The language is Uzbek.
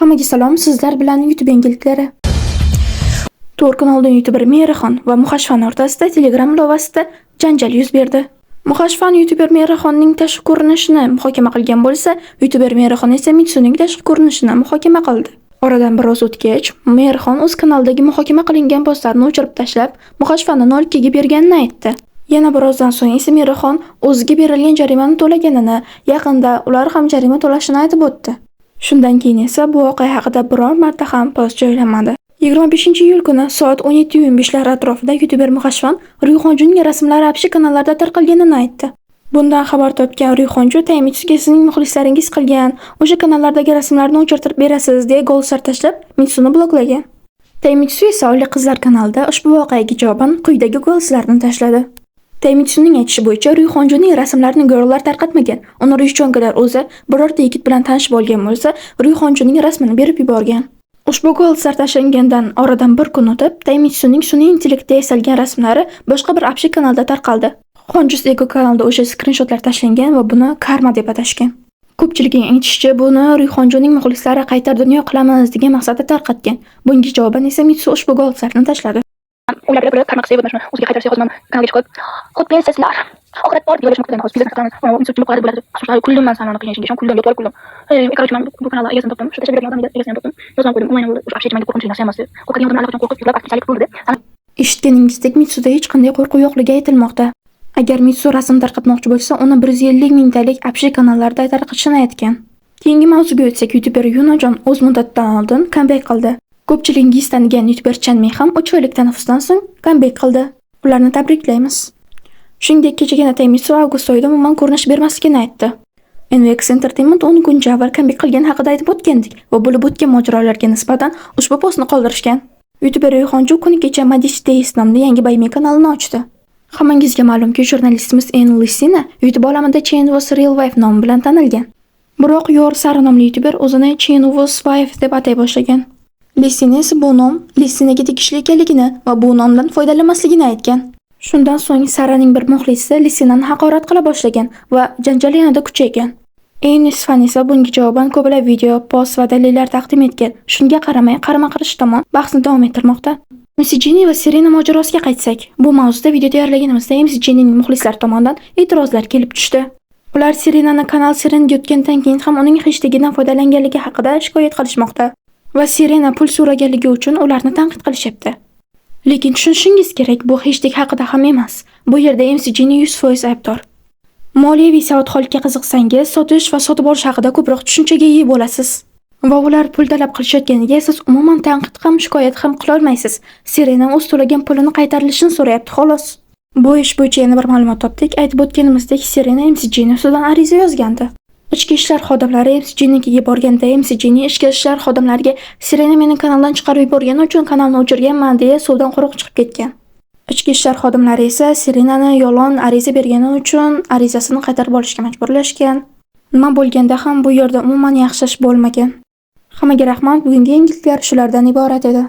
Hammaga salom, sizlar bilan YouTube yangiliklari. To'rt kanaldan YouTuber Meraxon va Muhashfan o'rtasida Telegram ilovasida janjal yuz berdi. Muhashfan YouTuber Meraxonning tashqi ko'rinishini muhokama qilgan bo'lsa, YouTuber Meraxon esa Mitsuning tashqi ko'rinishini muhokama qildi. Oradan biroz o'tgach, Meraxon o'z kanalidagi muhokama qilingan postlarni o'chirib tashlab, Muhashfanni 0 ga berganini aytdi. Yana birozdan so'ng esa Meraxon o'ziga berilgan jarimani to'laganini, yaqinda ular ham jarima to'lashini aytib o'tdi. Shundan keyin esa bu voqea haqida biror marta ham post joylanmadi. 25-iyul kuni soat 17:25lar atrofida YouTuber Muhashfan Ruyxonjuning rasmlari apshi kanallarda tarqalganini aytdi. Bundan xabar topgan Ruyxonju Taymitsuga sizning muxlislaringiz qilgan o'sha kanallardagi rasmlarni o'chirtirib berasiz deya golsar tashlab, Mitsuni bloklagan. Taymitsu esa Oliy qizlar kanalida ushbu voqeaga javoban quyidagi golslarni tashladi. Taymitsuning aytishi bo'yicha Ruyxonjuning rasmlarini girllar tarqatmagan. Uni Ruyxonjular o'zi birorta yigit bilan tanishib olgan bo'lsa, Ruyxonjuning rasmini berib yuborgan. Ushbu golslar tashlangandan oradan bir kun o'tib, Taymitsuning sun'iy intellektda yasalgan rasmlari boshqa bir apshi kanalda tarqaldi. Xonjus Ego kanalida o'sha skrinshotlar tashlangan va buni karma deb atashgan. Ko'pchilikning aytishicha, buni Ruyxonjuning muxlislari qaytar dunyo qilamiz degan maqsadda tarqatgan. Bunga javoban esa Mitsu ushbu golslarni tashladi. Ular bilib karma qilsa bo'lmasmi? O'ziga qaytarsa hozir men kanalga chiqib, "Xo'p, sizlar oxirat bor" deb o'ylashmoqda hozir. Biznes qilamiz. Mana Mitsu qilib bo'ladi. Asosan kuldim men sanani qilgan ishga, kuldim, yo'q kuldim. Короче, men bu kanalda egasini topdim. Shu tashabburat yordamida egasini topdim. Yozib qo'ydim. Onlayn bo'ldi. O'sha apshechimga qo'rqinchli narsa emas. Qo'rqadigan odamlar allaqachon qo'rqib yurib, aktivalik bo'ldi. Eshitganingizdek, Mitsuda hech qanday qo'rquv yo'qligi aytilmoqda. Agar Mitsu rasm tarqatmoqchi bo'lsa, uni 150 mingtalik apshi kanallarda tarqatishini aytgan. Keyingi mavzuga o'tsak, YouTuber Yunojon o'z muddatidan oldin comeback qildi. Ko'pchiligingiz tanigan YouTuber Chanmei ham 3 oylik tanaffusdan so'ng comeback qildi. Ularni tabriklaymiz. Shuningdek, kechagina Taymitsu avgust oyida umuman ko'rinish bermasligini aytdi. NVX Entertainment 10 kun avval comeback qilgan haqida aytib o'tgandik va bo'lib o'tgan mojarolarga nisbatan ushbu postni qoldirishgan. YouTuber Ruyxonju kuni kecha Madish Days nomli yangi bayme kanalini ochdi. Hammangizga ma'lumki, jurnalistimiz Anne Lissina YouTube olamida Chen was Real Wife nomi bilan tanilgan. Biroq Yor Sara nomli YouTuber o'zini Chen was Wife deb atay boshlagan. Lissina esa bu nom Lissinaga tegishli ekanligini va bu nomdan foydalanmasligini aytgan. Shundan so'ng Saraning bir muxlisi Lissinani haqorat qila boshlagan va janjal yanada kuchaygan. Enis fan esa bunga javoban ko'plab video, post va dalillar taqdim etgan. Shunga qaramay, qarama-qarshi tomon bahsni davom ettirmoqda. MC Jenny va Serena mojarosiga qaytsak, bu mavzuda video tayyorlaganimizda MC Jennyning muxlislari tomonidan e'tirozlar kelib tushdi. Ular Serenani kanal Serena yutgandan keyin ham uning hashtagidan foydalanganligi haqida shikoyat qilishmoqda va Serena pul so'raganligi uchun ularni tanqid qilishyapti. Lekin tushunishingiz kerak, bu hashtag haqida ham emas. Bu yerda MC Jenny 100% aybdor. Moliyaviy savodxonlikka qiziqsangiz, sotish va sotib olish haqida ko'proq tushunchaga ega bo'lasiz. Va ular pul talab qilishayotganiga siz umuman tanqid ham, shikoyat ham qila olmaysiz. Serena o'z to'lagan pulini qaytarilishini so'rayapti xolos. Bu ish bo'yicha yana bir ma'lumot topdik. Aytib o'tganimizdek, Serena MC Jenny ustidan ariza yozgandi. Ichki ishlar xodimlari MC Jennyga borganda, MC Jenny ichki ishlar xodimlariga Serena meni kanaldan chiqarib yuborgani uchun kanalni o'chirganman deya suvdan quruq chiqib ketgan. Ichki ishlar xodimlari esa Serenani yolg'on ariza bergani uchun arizasini qaytarib olishga majburlashgan. Nima bo'lganda ham bu yerda umuman yaxshi ish bo'lmagan. Hammaga rahmat, bugungi yangiliklar shulardan iborat edi.